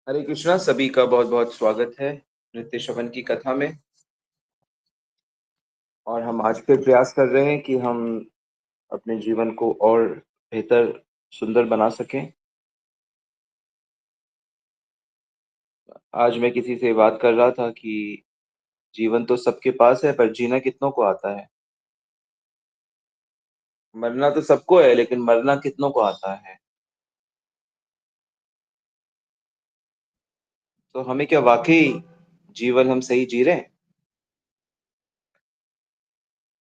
हरे कृष्णा। सभी का बहुत बहुत स्वागत है नित्य श्रवण की कथा में। और हम आज फिर प्रयास कर रहे हैं कि हम अपने जीवन को और बेहतर सुंदर बना सकें। आज मैं किसी से बात कर रहा था कि जीवन तो सबके पास है, पर जीना कितनों को आता है। मरना तो सबको है, लेकिन मरना कितनों को आता है। तो हमें क्या वाकई जीवन हम सही जी रहे हैं?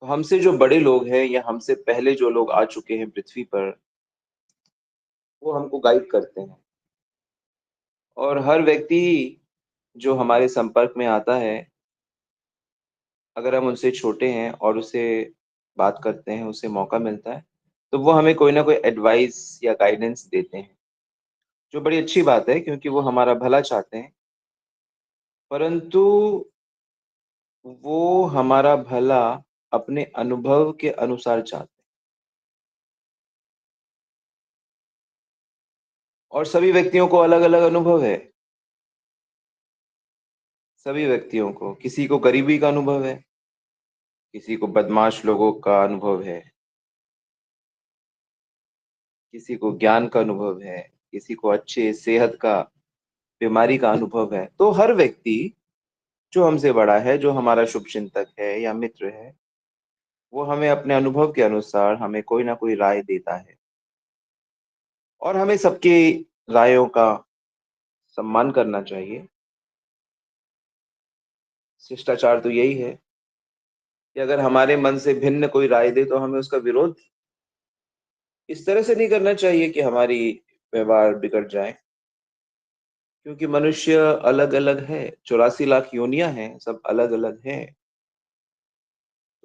तो हमसे जो बड़े लोग हैं या हमसे पहले जो लोग आ चुके हैं पृथ्वी पर, वो हमको गाइड करते हैं। और हर व्यक्ति जो हमारे संपर्क में आता है, अगर हम उनसे छोटे हैं और उसे बात करते हैं, उसे मौका मिलता है, तो वो हमें कोई ना कोई एडवाइस या गाइडेंस देते हैं, जो बड़ी अच्छी बात है क्योंकि वो हमारा भला चाहते हैं। परंतु वो हमारा भला अपने अनुभव के अनुसार चाहते हैं। और सभी व्यक्तियों को अलग अलग अनुभव है। सभी व्यक्तियों को, किसी को गरीबी का अनुभव है, किसी को बदमाश लोगों का अनुभव है, किसी को ज्ञान का अनुभव है, किसी को अच्छे सेहत का, बीमारी का अनुभव है। तो हर व्यक्ति जो हमसे बड़ा है, जो हमारा शुभ चिंतक है या मित्र है, वो हमें अपने अनुभव के अनुसार हमें कोई ना कोई राय देता है। और हमें सबकी रायों का सम्मान करना चाहिए। शिष्टाचार तो यही है कि अगर हमारे मन से भिन्न कोई राय दे तो हमें उसका विरोध इस तरह से नहीं करना चाहिए कि हमारी व्यवहार बिगड़ जाए। क्योंकि मनुष्य अलग अलग है, 84 लाख योनियां हैं, सब अलग अलग हैं।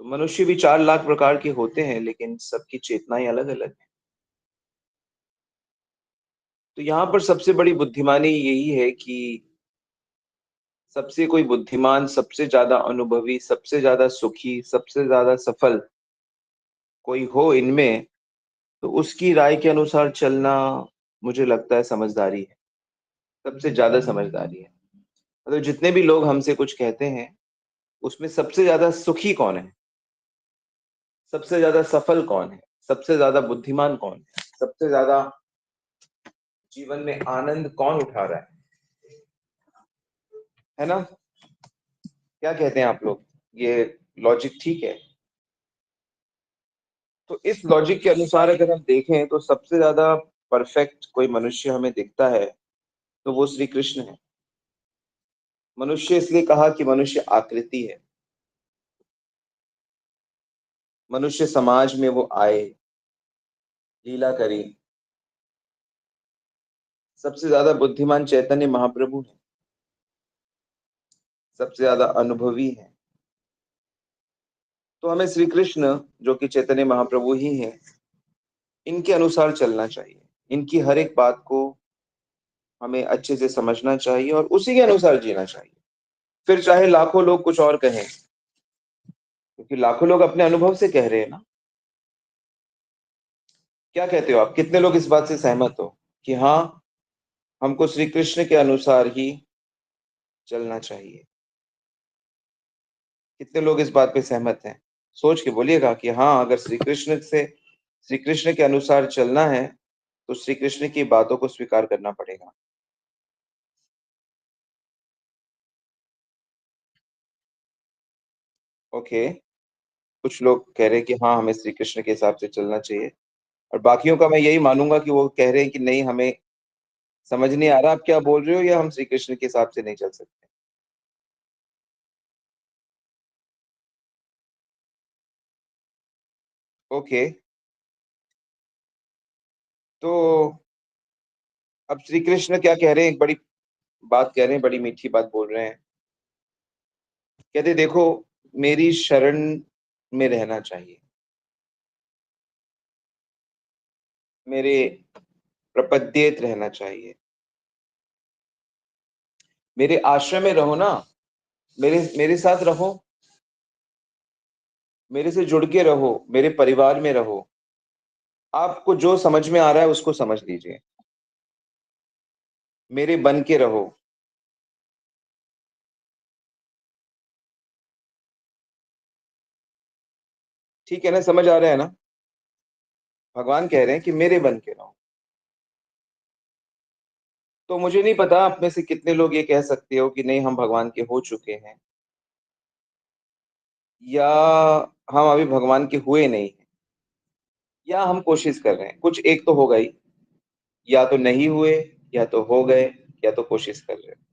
तो मनुष्य भी 4 लाख प्रकार के होते हैं, लेकिन सबकी चेतनाएं अलग अलग है। तो यहाँ पर सबसे बड़ी बुद्धिमानी यही है कि सबसे कोई बुद्धिमान, सबसे ज्यादा अनुभवी, सबसे ज्यादा सुखी, सबसे ज्यादा सफल कोई हो इनमें, तो उसकी राय के अनुसार चलना मुझे लगता है समझदारी है। सबसे ज्यादा समझदारी है। मतलब जितने भी लोग हमसे कुछ कहते हैं, उसमें सबसे ज्यादा सुखी कौन है, सबसे ज्यादा सफल कौन है, सबसे ज्यादा बुद्धिमान कौन है, सबसे ज्यादा जीवन में आनंद कौन उठा रहा है ना? क्या कहते हैं आप लोग? ये लॉजिक ठीक है? तो इस लॉजिक के अनुसार अगर हम देखें तो सबसे ज्यादा परफेक्ट कोई मनुष्य हमें दिखता है, तो वो श्री कृष्ण है। मनुष्य इसलिए कहा कि मनुष्य आकृति है। मनुष्य समाज में वो आए, लीला करी। सबसे ज्यादा बुद्धिमान चैतन्य महाप्रभु है, सबसे ज्यादा अनुभवी है। तो हमें श्री कृष्ण, जो कि चैतन्य महाप्रभु ही है, इनके अनुसार चलना चाहिए। इनकी हर एक बात को हमें अच्छे से समझना चाहिए और उसी के अनुसार जीना चाहिए। फिर चाहे लाखों लोग कुछ और कहें, क्योंकि लाखों लोग अपने अनुभव से कह रहे हैं ना। क्या कहते हो आप? कितने लोग इस बात से सहमत हो कि हाँ, हमको श्री कृष्ण के अनुसार ही चलना चाहिए? कितने लोग इस बात पे सहमत हैं? सोच के बोलिएगा कि हाँ, अगर श्री कृष्ण के अनुसार चलना है, तो श्री कृष्ण की बातों को स्वीकार करना पड़ेगा। ओके। कुछ लोग कह रहे हैं कि हाँ, हमें श्री कृष्ण के हिसाब से चलना चाहिए। और बाकियों का मैं यही मानूंगा कि वो कह रहे हैं कि नहीं, हमें समझ नहीं आ रहा आप क्या बोल रहे हो, या हम श्री कृष्ण के हिसाब से नहीं चल सकते। ओके। तो अब श्री कृष्ण क्या कह रहे हैं? एक बड़ी बात कह रहे हैं, बड़ी मीठी बात बोल रहे हैं। कहते देखो, मेरी शरण में रहना चाहिए, मेरे प्रपद्येत रहना चाहिए, मेरे आश्रम में रहो ना, मेरे मेरे साथ रहो, मेरे से जुड़ के रहो, मेरे परिवार में रहो। आपको जो समझ में आ रहा है उसको समझ लीजिए। मेरे बन के रहो। ठीक है ना, समझ आ रहा है ना? भगवान कह रहे हैं कि मेरे बन के रहो। तो मुझे नहीं पता आप में से कितने लोग ये कह सकते हो कि नहीं हम भगवान के हो चुके हैं, या हम अभी भगवान के हुए नहीं हैं, या हम कोशिश कर रहे हैं। कुछ एक तो होगा ही, या तो नहीं हुए, या तो हो गए, या तो कोशिश कर रहे हैं।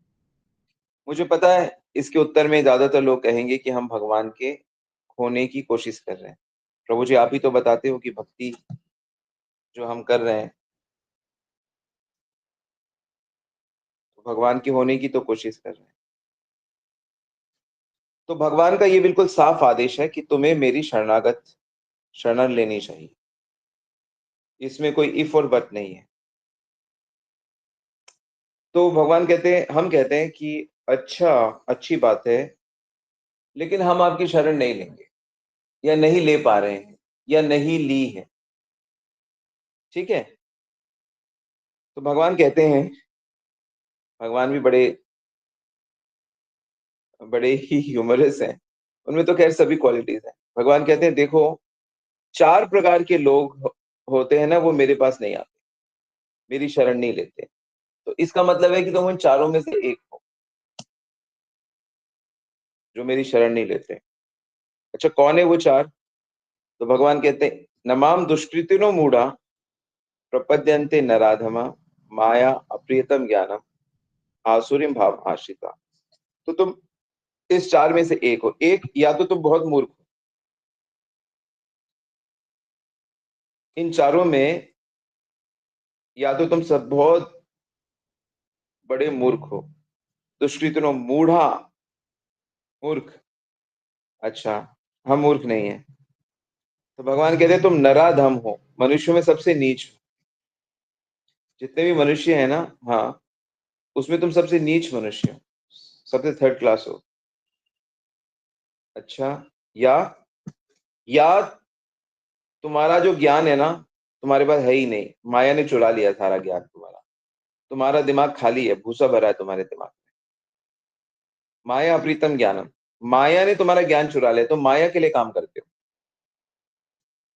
मुझे पता है इसके उत्तर में ज्यादातर लोग कहेंगे कि हम भगवान के होने की कोशिश कर रहे हैं। प्रभु जी, आप ही तो बताते हो कि भक्ति जो हम कर रहे हैं, तो भगवान के होने की तो कोशिश कर रहे हैं। तो भगवान का ये बिल्कुल साफ आदेश है कि तुम्हें मेरी शरण लेनी चाहिए। इसमें कोई इफ और बट नहीं है। तो भगवान कहते हैं, हम कहते हैं कि अच्छा, अच्छी बात है, लेकिन हम आपकी शरण नहीं लेंगे, या नहीं ले पा रहे हैं, या नहीं ली है। ठीक है। तो भगवान कहते हैं, भगवान भी बड़े बड़े ही ह्यूमरस हैं। उनमें तो खैर सभी क्वालिटीज हैं। भगवान कहते हैं देखो, चार प्रकार के लोग होते हैं ना, वो मेरे पास नहीं आते, मेरी शरण नहीं लेते। तो इसका मतलब है कि तुम उन चारों में से एक हो जो मेरी शरण नहीं लेते। अच्छा, कौन है वो चार? तो भगवान कहते हैं, नमाम दुष्कृतिनो मूढ़ा प्रपद्यन्ते नराधमा माया अप्रियतम ज्ञानम आसुरीम भाव आश्रिता। तो तुम इस चार में से एक हो। एक, या तो तुम बहुत मूर्ख हो, इन चारों में, या तो तुम सब बहुत बड़े मूर्ख हो। दुष्कृतिनो मूढ़ा, मूर्ख। अच्छा, हम मूर्ख नहीं है। तो भगवान कहते हैं तुम नराधम हो, मनुष्यों में सबसे नीच हो। जितने भी मनुष्य है ना, हाँ, उसमें तुम सबसे नीच मनुष्य हो, सबसे थर्ड क्लास हो। अच्छा, या या तुम्हारा जो ज्ञान है ना, तुम्हारे पास है ही नहीं, माया ने चुरा लिया सारा ज्ञान तुम्हारा। तुम्हारा दिमाग खाली है, भूसा भरा है तुम्हारे दिमाग में। माया अप्रीतम ज्ञानम, माया ने तुम्हारा ज्ञान चुरा लिया, तुम माया के लिए काम करते हो।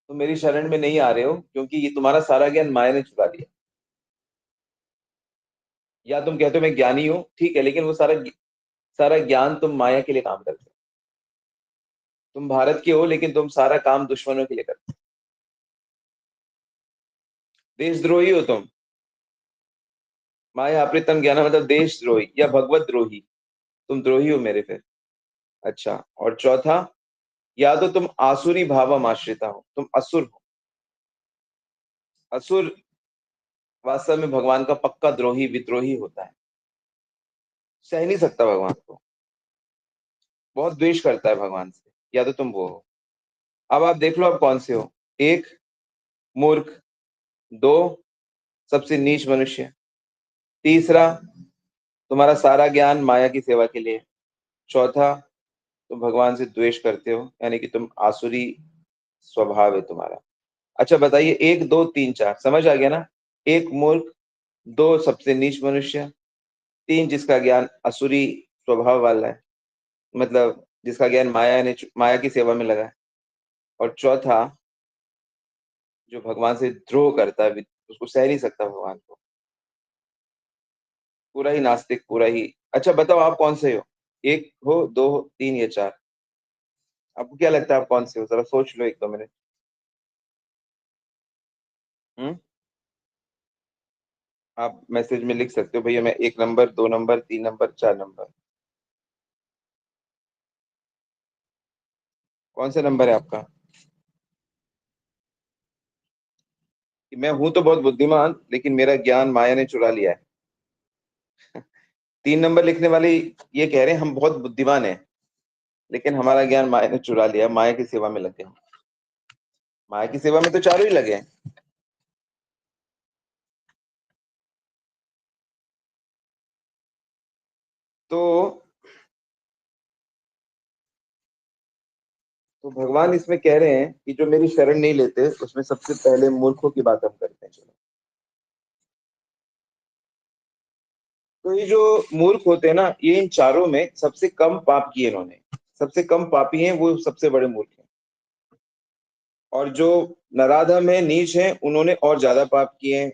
तुम मेरी शरण में नहीं आ रहे हो क्योंकि ये तुम्हारा सारा ज्ञान माया ने चुरा लिया। या तुम कहते हो मैं ज्ञानी हूँ, ठीक है, लेकिन वो सारा सारा ज्ञान तुम माया के लिए काम करते हो। तुम भारत के हो, लेकिन तुम सारा काम दुश्मनों के लिए करते हो। देशद्रोही हो तुम। माया अप्रीतम ज्ञान मतलब देशद्रोही या भगवत द्रोही। तुम द्रोही हो मेरे फिर। अच्छा, और चौथा, या तो तुम आसुरी भावम आश्रिता हो, तुम असुर हो। असुर वास्तव में भगवान का पक्का द्रोही, विद्रोही होता है। सह नहीं सकता भगवान को, बहुत द्वेष करता है भगवान से। या तो तुम वो हो। अब आप देख लो आप कौन से हो। एक, मूर्ख। दो, सबसे नीच मनुष्य। तीसरा, तुम्हारा सारा ज्ञान माया की सेवा के लिए। चौथा, तुम भगवान से द्वेष करते हो, यानी कि तुम आसुरी स्वभाव है तुम्हारा। अच्छा बताइए, एक दो तीन चार समझ आ गया ना? एक मूर्ख, दो सबसे नीच मनुष्य, तीन जिसका ज्ञान असुरी स्वभाव वाला है, मतलब जिसका ज्ञान माया की सेवा में लगा है, और चौथा जो भगवान से द्रोह करता है, उसको सह नहीं सकता भगवान को। पूरा ही नास्तिक, पूरा ही। अच्छा बताओ आप कौन से हो? एक हो, दो हो, तीन या चार? आपको क्या लगता है आप कौन से हो? जरा सोच लो 1-2 मिनट। हम्म। आप मैसेज में लिख सकते हो भैया मैं 1 नंबर, 2 नंबर, 3 नंबर, 4 नंबर। कौन सा नंबर है आपका? कि मैं हूं तो बहुत बुद्धिमान, लेकिन मेरा ज्ञान माया ने चुरा लिया है। 3 नंबर लिखने वाले ये कह रहे हैं हम बहुत बुद्धिमान हैं, लेकिन हमारा ज्ञान माया ने चुरा लिया, माया की सेवा में लगे हैं। माया की सेवा में तो चारों ही लगे हैं। तो तो भगवान इसमें कह रहे हैं कि जो मेरी शरण नहीं लेते, उसमें सबसे पहले मूर्खों की बात हम करते हैं। चलो, तो ये जो मूर्ख होते हैं ना, ये इन चारों में सबसे कम पाप किए इन्होंने, सबसे कम पापी हैं वो, सबसे बड़े मूर्ख हैं। और जो नराधम है, नीच है, उन्होंने और ज्यादा पाप किए हैं।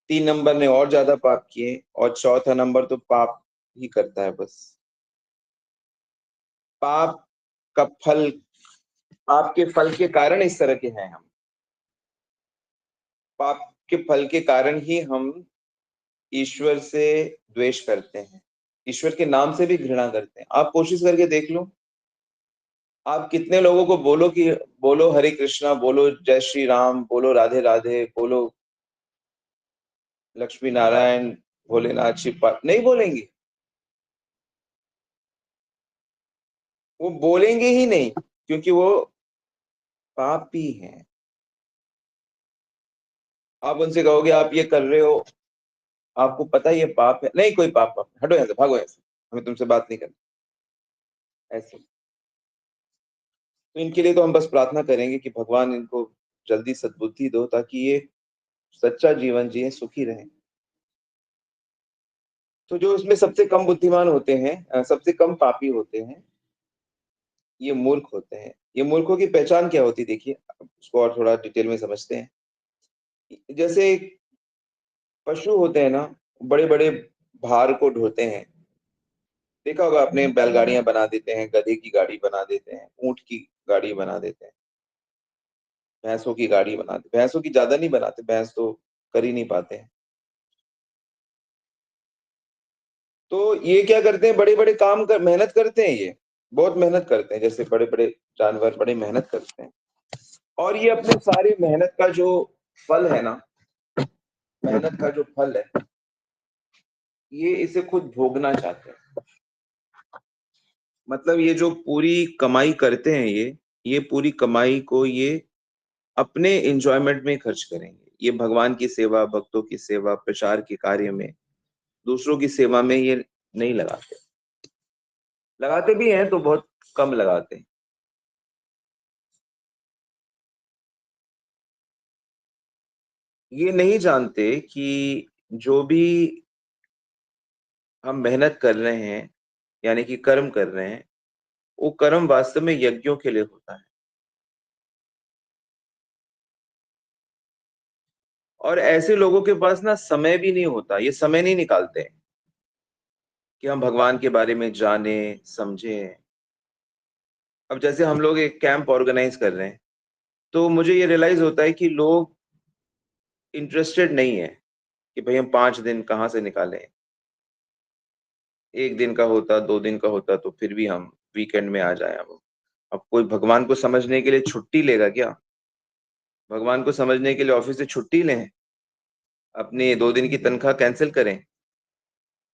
3 नंबर ने और ज्यादा पाप किए, और चौथा नंबर तो पाप ही करता है बस। पाप का फल, पाप के फल के कारण इस तरह के हैं हम। पाप के फल के कारण ही हम ईश्वर से द्वेष करते हैं, ईश्वर के नाम से भी घृणा करते हैं। आप कोशिश करके देख लो, आप कितने लोगों को बोलो कि बोलो हरे कृष्णा, बोलो जय श्री राम, बोलो राधे राधे, बोलो लक्ष्मी नारायण, भोलेनाथ, शिव, नहीं बोलेंगे। वो बोलेंगे ही नहीं, क्योंकि वो पापी हैं। आप उनसे कहोगे आप ये कर रहे हो, आपको पता है ये पाप है, नहीं कोई पाप, पाप हटो यहाँ से, भागो यहाँ से, हमें तुमसे बात नहीं करनी, ऐसे। तो इनके लिए तो हम बस प्रार्थना करेंगे कि भगवान इनको जल्दी सद्बुद्धि दो, ताकि ये सच्चा जीवन जिए, सुखी रहें। तो जो इसमें सबसे कम बुद्धिमान होते हैं, सबसे कम पापी होते हैं, ये मूर्ख होते हैं। ये मूर्खों की पहचान क्या होती है, देखिए उसको और थोड़ा डिटेल में समझते हैं। जैसे पशु होते हैं ना, बड़े बड़े भार को ढोते हैं। देखा होगा आपने, बैलगाड़ियां बना देते हैं, गधे की गाड़ी बना देते हैं, ऊंट की गाड़ी बना देते हैं, भैंसों की गाड़ी बनाते, भैंसों की ज्यादा नहीं बनाते, भैंस तो कर ही नहीं पाते हैं। तो ये क्या करते हैं, बड़े बड़े काम कर मेहनत करते हैं, ये बहुत मेहनत करते हैं, जैसे बड़े बड़े जानवर बड़े मेहनत करते हैं। और ये अपने सारे मेहनत का जो फल है ना, मेहनत का जो फल है, ये इसे खुद भोगना चाहते हैं। मतलब ये जो पूरी कमाई करते हैं, ये पूरी कमाई को ये अपने एंजॉयमेंट में खर्च करेंगे। ये भगवान की सेवा, भक्तों की सेवा, प्रचार के कार्य में, दूसरों की सेवा में ये नहीं लगाते। लगाते भी हैं तो बहुत कम लगाते हैं। ये नहीं जानते कि जो भी हम मेहनत कर रहे हैं, यानी कि कर्म कर रहे हैं, वो कर्म वास्तव में यज्ञों के लिए होता है। और ऐसे लोगों के पास ना समय भी नहीं होता, ये समय नहीं निकालते हैं कि हम भगवान के बारे में जाने समझें। अब जैसे हम लोग एक कैंप ऑर्गेनाइज कर रहे हैं, तो मुझे ये रियलाइज होता है कि लोग इंटरेस्टेड नहीं है कि भाई हम 5 दिन कहाँ से निकालें। 1 दिन का होता, 2 दिन का होता, तो फिर भी हम वीकेंड में आ जाए। अब कोई भगवान को समझने के लिए छुट्टी लेगा क्या? भगवान को समझने के लिए ऑफिस से छुट्टी लें, अपनी 2 दिन की तनख्वाह कैंसिल करें,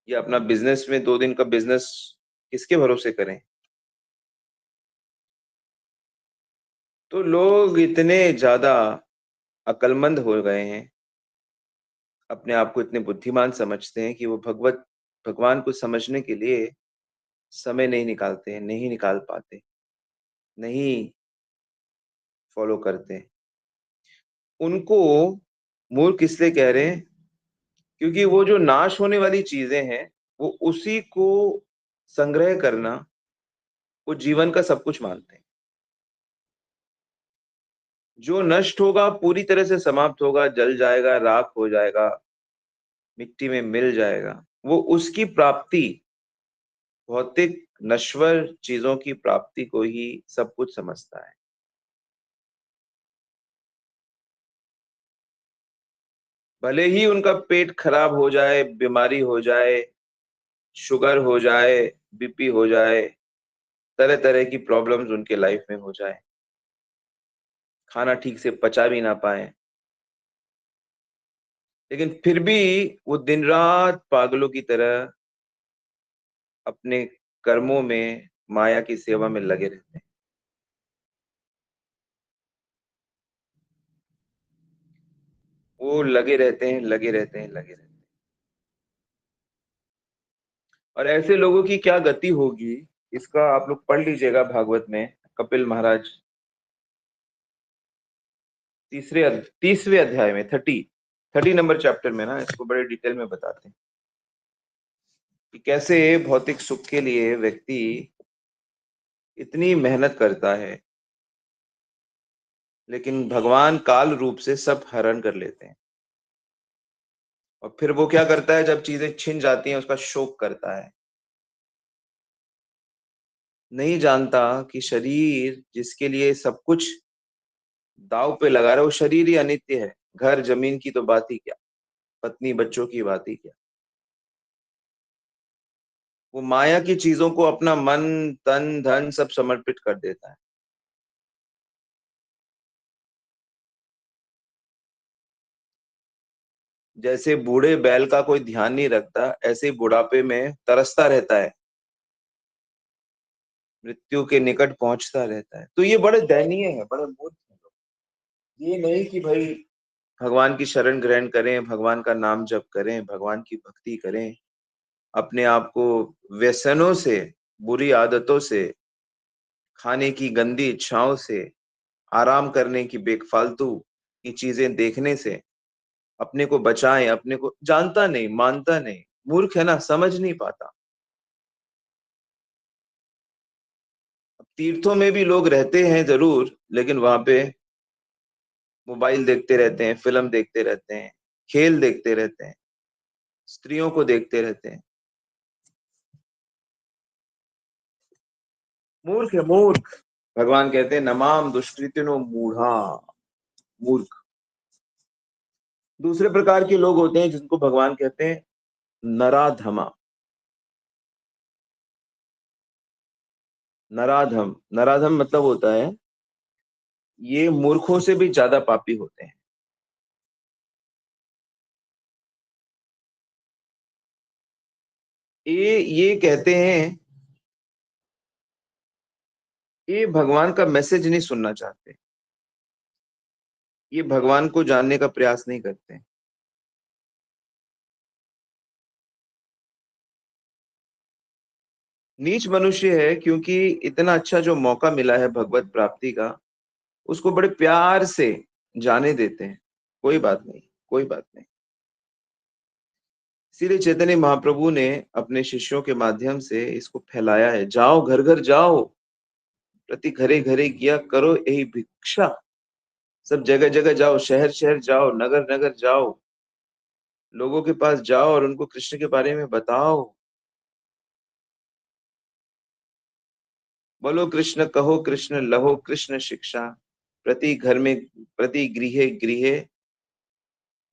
या अपना बिजनेस में 2 दिन का बिजनेस किसके भरोसे करें? तो लोग इतने ज्यादा अक्लमंद हो गए हैं, अपने आप को इतने बुद्धिमान समझते हैं कि वो भगवान को समझने के लिए समय नहीं निकालते हैं, नहीं निकाल पाते, नहीं फॉलो करते। उनको मूर्ख इसलिए कह रहे हैं, क्योंकि वो जो नाश होने वाली चीजें हैं, वो उसी को संग्रह करना, वो जीवन का सब कुछ मानते हैं। जो नष्ट होगा, पूरी तरह से समाप्त होगा, जल जाएगा, राख हो जाएगा, मिट्टी में मिल जाएगा, वो उसकी प्राप्ति, भौतिक नश्वर चीजों की प्राप्ति को ही सब कुछ समझता है। भले ही उनका पेट खराब हो जाए, बीमारी हो जाए, शुगर हो जाए, बीपी हो जाए, तरह तरह की प्रॉब्लम्स उनके लाइफ में हो जाए, खाना ठीक से पचा भी ना पाए, लेकिन फिर भी वो दिन रात पागलों की तरह अपने कर्मों में, माया की सेवा में लगे रहते हैं। वो लगे रहते हैं, लगे रहते हैं, लगे रहते हैं। और ऐसे लोगों की क्या गति होगी, इसका आप लोग पढ़ लीजिएगा भागवत में। कपिल महाराज 30वें अध्याय में, 30 नंबर चैप्टर में ना, इसको बड़े डिटेल में बताते हैं। कि कैसे भौतिक सुख के लिए व्यक्ति इतनी मेहनत करता है, लेकिन भगवान काल रूप से सब हरण कर लेते हैं। और फिर वो क्या करता है, जब चीजें छिन जाती हैं उसका शोक करता है। नहीं जानता कि शरीर जिसके लिए सब कुछ दांव पे लगा रहा है, वो शरीर ही अनित्य है। घर जमीन की तो बात ही क्या, पत्नी बच्चों की बात ही क्या। वो माया की चीजों को अपना मन तन धन सब समर्पित कर देता है। जैसे बूढ़े बैल का कोई ध्यान नहीं रखता, ऐसे ही बुढ़ापे में तरसता रहता है, मृत्यु के निकट पहुंचता रहता है। तो ये बड़े दयनीय है, बड़े मूर्ख हैं लोग। ये नहीं कि भाई भगवान की शरण ग्रहण करें, भगवान का नाम जप करें, भगवान की भक्ति करें, अपने आप को व्यसनों से, बुरी आदतों से, खाने की गंदी इच्छाओं से, आराम करने की बेफालतू की चीजें देखने से अपने को बचाएं। अपने को जानता नहीं, मानता नहीं, मूर्ख है ना, समझ नहीं पाता। तीर्थों में भी लोग रहते हैं जरूर, लेकिन वहां पे मोबाइल देखते रहते हैं, फिल्म देखते रहते हैं, खेल देखते रहते हैं, स्त्रियों को देखते रहते हैं। मूर्ख है, मूर्ख। भगवान कहते हैं नमाम दुष्कृतिनो मूढ़ा, मूर्ख। दूसरे प्रकार के लोग होते हैं जिनको भगवान कहते हैं नराधमा। नराधम, नराधम मतलब होता है ये मूर्खों से भी ज्यादा पापी होते हैं। ये कहते हैं, ये भगवान का मैसेज नहीं सुनना चाहते, ये भगवान को जानने का प्रयास नहीं करते। नीच मनुष्य है क्योंकि इतना अच्छा जो मौका मिला है भगवत प्राप्ति का, उसको बड़े प्यार से जाने देते हैं। कोई बात नहीं, कोई बात नहीं। इसीलिए चैतन्य महाप्रभु ने अपने शिष्यों के माध्यम से इसको फैलाया है। जाओ घर घर जाओ, प्रति घरे घरे किया करो यही भिक्षा। सब जगह जगह जाओ, शहर शहर जाओ, नगर नगर जाओ, लोगों के पास जाओ और उनको कृष्ण के बारे में बताओ। बोलो कृष्ण कहो कृष्ण लहो कृष्ण शिक्षा, प्रति घर में प्रति गृहे गृहे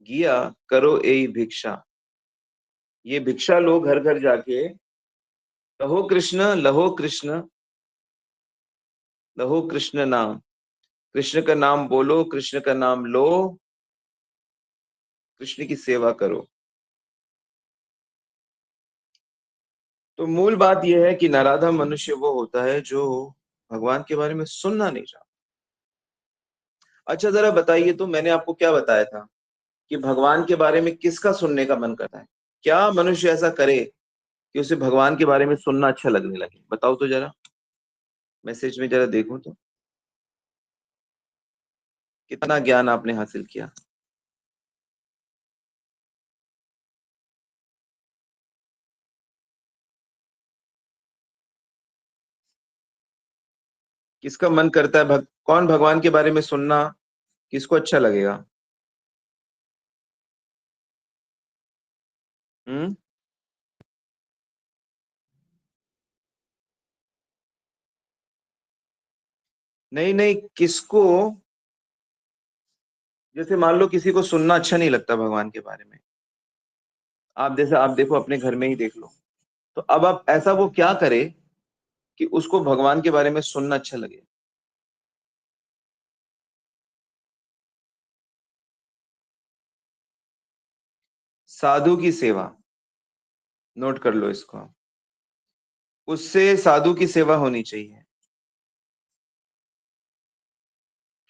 गिया करो यही भिक्षा। ये भिक्षा लो घर घर जाके, कहो कृष्ण लहो कृष्ण, लहो कृष्ण नाम, कृष्ण का नाम बोलो, कृष्ण का नाम लो, कृष्ण की सेवा करो। तो मूल बात यह है कि नराधम मनुष्य वो होता है जो भगवान के बारे में सुनना नहीं चाहता। अच्छा जरा बताइए, तो मैंने आपको क्या बताया था कि भगवान के बारे में किसका सुनने का मन करता है? क्या मनुष्य ऐसा करे कि उसे भगवान के बारे में सुनना अच्छा लगने लगे? बताओ तो जरा, मैसेज में जरा देखो तो, कितना ज्ञान आपने हासिल किया। किसका मन करता है कौन भगवान के बारे में सुनना किसको अच्छा लगेगा? हम्म। नहीं नहीं, किसको? जैसे मान लो किसी को सुनना अच्छा नहीं लगता भगवान के बारे में, आप जैसे आप देखो अपने घर में ही देख लो, तो अब आप ऐसा वो क्या करे कि उसको भगवान के बारे में सुनना अच्छा लगे? साधु की सेवा, नोट कर लो इसको। उससे साधु की सेवा होनी चाहिए।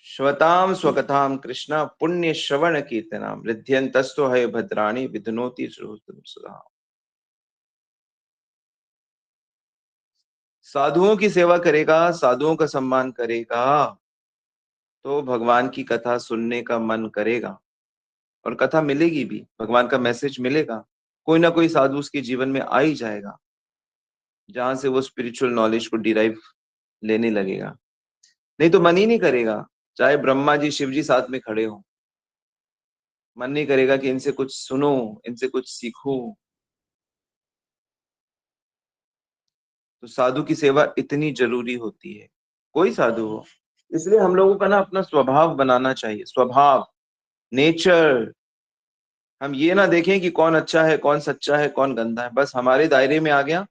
श्वताम स्वकथाम कृष्णा पुण्य श्रवण कीर्तनाम हृदयंतस्तो है भद्राणी विधनोति श्रोत्रम सुधा। साधुओं की सेवा करेगा, साधुओं का सम्मान करेगा, तो भगवान की कथा सुनने का मन करेगा, और कथा मिलेगी भी, भगवान का मैसेज मिलेगा। कोई ना कोई साधु उसके जीवन में आ ही जाएगा, जहां से वो स्पिरिचुअल नॉलेज को डिराइव लेने लगेगा। नहीं तो मन ही नहीं करेगा, चाहे ब्रह्मा जी शिव जी साथ में खड़े हो, मन नहीं करेगा कि इनसे कुछ सुनो, इनसे कुछ सीखो। तो साधु की सेवा इतनी जरूरी होती है, कोई साधु हो। इसलिए हम लोगों का ना अपना स्वभाव बनाना चाहिए, स्वभाव, नेचर। हम ये ना देखें कि कौन अच्छा है, कौन सच्चा है, कौन गंदा है, बस हमारे दायरे में आ गया,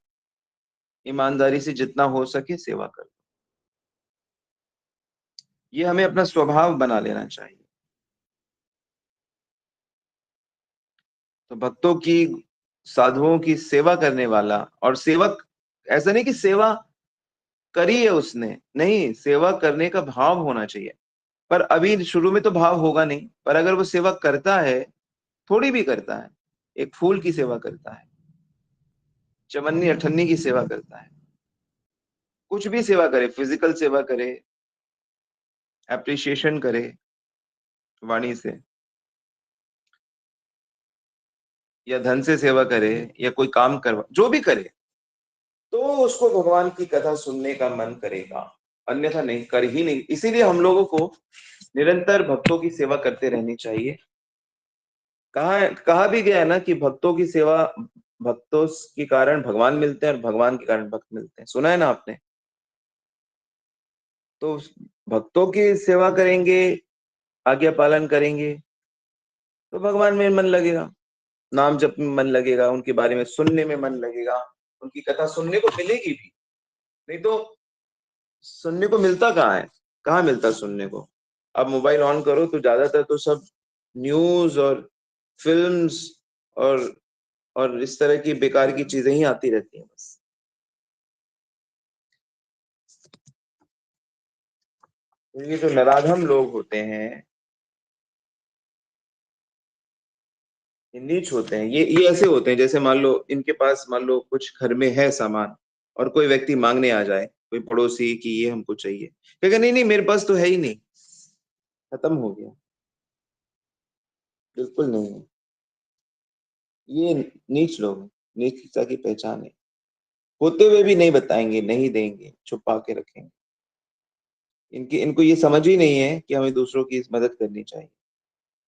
ईमानदारी से जितना हो सके सेवा कर। ये हमें अपना स्वभाव बना लेना चाहिए। तो भक्तों की, साधुओं की सेवा करने वाला और सेवक, ऐसा नहीं कि सेवा करी है उसने, नहीं, सेवा करने का भाव होना चाहिए। पर अभी शुरू में तो भाव होगा नहीं, पर अगर वो सेवा करता है, थोड़ी भी करता है, एक फूल की सेवा करता है, चवन्नी अठन्नी की सेवा करता है, कुछ भी सेवा करे, फिजिकल सेवा करे, एप्रिसिएशन करे वाणी से, या धन से सेवा करे, या कोई काम करवा, जो भी करे, तो उसको भगवान की कथा सुनने का मन करेगा, अन्यथा नहीं, कर ही नहीं। इसीलिए हम लोगों को निरंतर भक्तों की सेवा करते रहनी चाहिए। कहा भी गया है ना कि भक्तों की सेवा, भक्तों के कारण भगवान मिलते हैं और भगवान के कारण भक्त मिलते हैं, सुना है ना आपने? तो भक्तों की सेवा करेंगे, आज्ञा पालन करेंगे, तो भगवान में मन लगेगा, नाम जप में मन लगेगा, उनके बारे में सुनने में मन लगेगा, उनकी कथा सुनने को मिलेगी भी। नहीं तो सुनने को मिलता कहाँ है, कहाँ मिलता सुनने को? अब मोबाइल ऑन करो तो ज्यादातर तो सब न्यूज और फिल्म्स और इस तरह की बेकार की चीजें ही आती रहती हैं बस। ये जो नराधम लोग होते हैं, ये नीच होते हैं, ये ऐसे होते हैं जैसे मान लो इनके पास, मान लो कुछ घर में है सामान, और कोई व्यक्ति मांगने आ जाए, कोई पड़ोसी, कि ये हमको चाहिए, कहेगा नहीं नहीं मेरे पास तो है ही नहीं, खत्म हो गया। बिल्कुल नहीं है, ये नीच लोग हैं, नीचता की पहचान है। होते हुए भी नहीं बताएंगे, नहीं देंगे, छुपा के रखेंगे। इनको ये समझ ही नहीं है कि हमें दूसरों की मदद करनी चाहिए।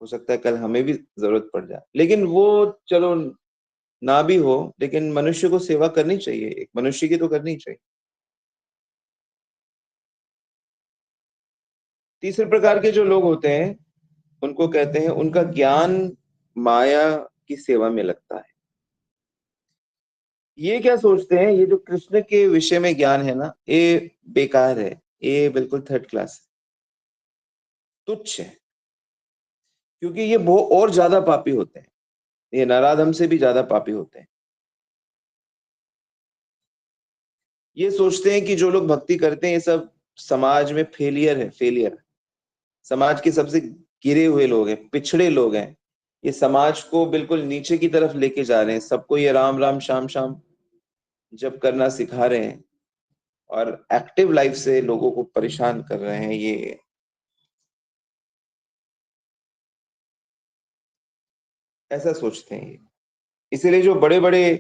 हो सकता है कल हमें भी जरूरत पड़ जाए, लेकिन वो, चलो ना भी हो, लेकिन मनुष्य को सेवा करनी चाहिए, एक मनुष्य की तो करनी चाहिए। तीसरे प्रकार के जो लोग होते हैं, उनको कहते हैं उनका ज्ञान माया की सेवा में लगता है। ये क्या सोचते हैं, ये जो कृष्ण के विषय में ज्ञान है ना, ये बेकार है, ये बिल्कुल थर्ड क्लास है, तुच्छ है, क्योंकि ये बहुत और ज्यादा पापी होते हैं, ये नराधम से भी ज्यादा पापी होते हैं। ये सोचते हैं कि जो लोग भक्ति करते हैं ये सब समाज में फेलियर है, फेलियर, समाज के सबसे गिरे हुए लोग हैं, पिछड़े लोग हैं, ये समाज को बिल्कुल नीचे की तरफ लेके जा रहे हैं, सबको ये राम राम श्याम श्याम जप करना सिखा रहे हैं, और एक्टिव लाइफ से लोगों को परेशान कर रहे हैं ये। ऐसा सोचते हैं ये। इसीलिए जो बड़े बड़े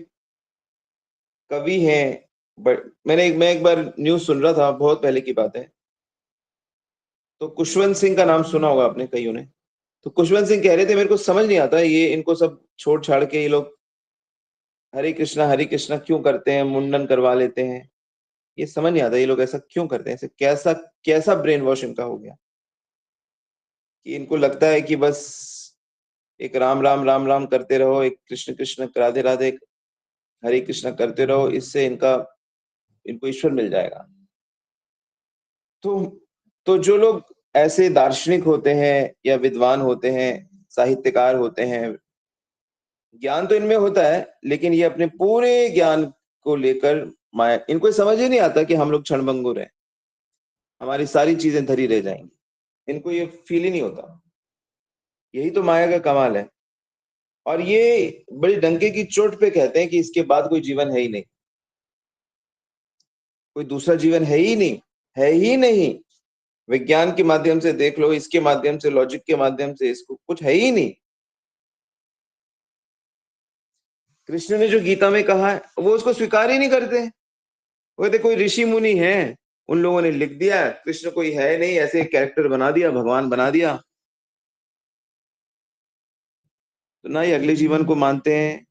कवि हैं, मैं एक बार न्यूज सुन रहा था, बहुत पहले की बात है, तो खुशवंत सिंह का नाम सुना होगा आपने कईयों ने। तो खुशवंत सिंह कह रहे थे मेरे को समझ नहीं आता, ये इनको सब छोड़ छाड़ के ये लोग हरे कृष्णा क्यों करते हैं, मुंडन करवा लेते हैं, ये समझ नहीं आता ये लोग ऐसा क्यों करते हैं, ऐसे कैसा कैसा ब्रेन वॉश इनका हो गया कि इनको लगता है कि बस एक राम राम राम राम करते रहो, एक कृष्ण कृष्ण राधे राधे हरे कृष्ण करते रहो, इससे इनका, इनको ईश्वर मिल जाएगा। तो जो लोग ऐसे दार्शनिक होते हैं या विद्वान होते हैं, साहित्यकार होते हैं, ज्ञान तो इनमें होता है, लेकिन ये अपने पूरे ज्ञान को लेकर माया, इनको ये समझ ही नहीं आता कि हम लोग क्षणभंगुर हैं, हमारी सारी चीजें धरी रह जाएंगी, इनको ये फील ही नहीं होता। यही तो माया का कमाल है। और ये बड़ी डंके की चोट पे कहते हैं कि इसके बाद कोई जीवन है ही नहीं, कोई दूसरा जीवन है ही नहीं, है ही नहीं। विज्ञान के माध्यम से देख लो, इसके माध्यम से, लॉजिक के माध्यम से, इसको कुछ है ही नहीं। कृष्ण ने जो गीता में कहा है वो उसको स्वीकार ही नहीं करते। वो कहते कोई ऋषि मुनि है, उन लोगों ने लिख दिया, कृष्ण कोई है नहीं, ऐसे कैरेक्टर बना दिया, भगवान बना दिया। तो ना ये अगले जीवन को मानते हैं,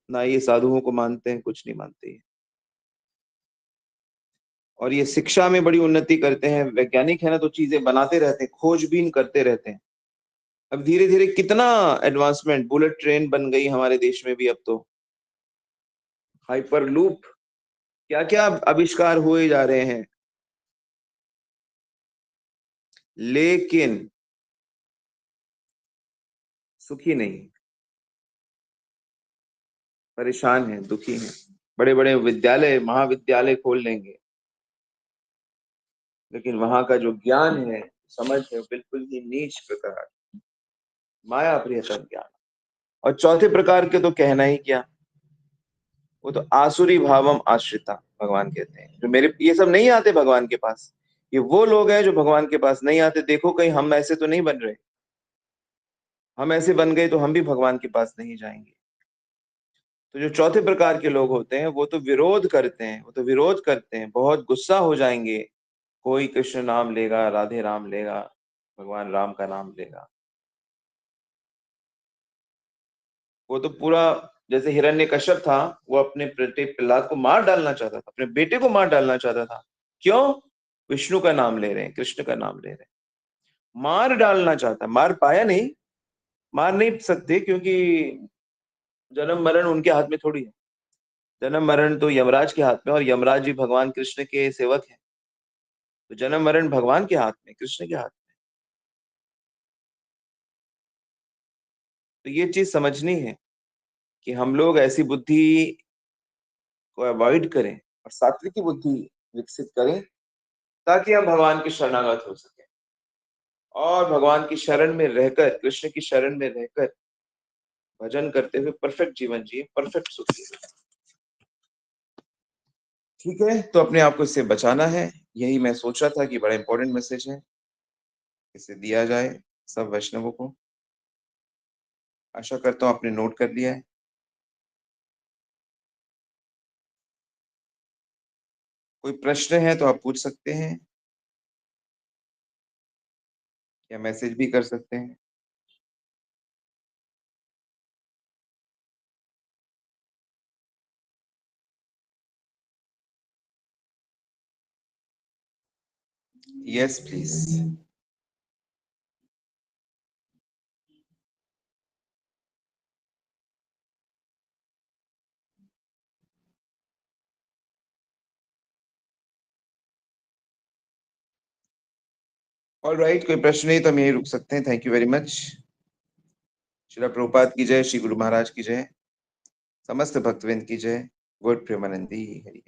ना ये साधुओं को मानते हैं, कुछ नहीं मानते ये। और ये शिक्षा में बड़ी उन्नति करते हैं, वैज्ञानिक है ना, तो चीजें बनाते रहते हैं, खोजबीन करते रहते हैं। अब धीरे धीरे कितना एडवांसमेंट, बुलेट ट्रेन बन गई हमारे देश में भी अब तो, हाइपर लूप, क्या क्या आविष्कार हुए जा रहे हैं। लेकिन सुखी नहीं, परेशान है, दुखी है। बड़े बड़े विद्यालय महाविद्यालय खोल लेंगे, लेकिन वहां का जो ज्ञान है, समझ है, बिल्कुल ही नीच प्रकार, माया प्रियतम ज्ञान। और चौथे प्रकार के तो कहना ही क्या, वो तो आसुरी भावम आश्रिता, भगवान कहते हैं, जो मेरे ये सब नहीं आते भगवान के पास। ये वो लोग हैं जो भगवान के पास नहीं आते। देखो कहीं हम ऐसे तो नहीं बन रहे, हम ऐसे बन गए तो हम भी भगवान के पास नहीं जाएंगे। तो जो चौथे प्रकार के लोग होते हैं वो तो विरोध करते हैं, वो तो विरोध करते हैं, बहुत गुस्सा हो जाएंगे। कोई कृष्ण नाम लेगा, राधे राम लेगा, भगवान राम का नाम लेगा, वो तो पूरा, जैसे हिरण्यकश्यप था, वो अपने बेटे प्रहलाद को मार डालना चाहता था, अपने बेटे को मार डालना चाहता था। क्यों? विष्णु का नाम ले रहे हैं, कृष्ण का नाम ले रहे हैं, मार डालना चाहता, मार पाया नहीं, मार नहीं सकते, क्योंकि जन्म मरण उनके हाथ में थोड़ी है। जन्म मरण तो यमराज के हाथ में, और यमराज जी भगवान कृष्ण के सेवक हैं। तो जन्म मरण भगवान के हाथ में, कृष्ण के हाथ में। तो ये चीज समझनी है कि हम लोग ऐसी बुद्धि को अवॉइड करें और सात्विकी बुद्धि विकसित करें, ताकि हम भगवान के शरणागत हो सके, और भगवान की शरण में रहकर, कृष्ण की शरण में रहकर भजन करते हुए परफेक्ट जीवन जिए, परफेक्ट सुख जिए। ठीक है, तो अपने आप को इससे बचाना है। यही मैं सोच रहा था कि बड़ा इंपॉर्टेंट मैसेज है, इसे दिया जाए सब वैष्णवों को। आशा करता हूँ आपने नोट कर लिया है। कोई प्रश्न है तो आप पूछ सकते हैं, या मैसेज भी कर सकते हैं। Yes please. ऑल राइट, कोई प्रश्न नहीं तो हम यही रुक सकते हैं। Thank you very much. Srila Prabhupada की जय, श्री गुरु महाराज की जय, समस्त भक्तवृंद की जय, गौर प्रेमानंदी हरि।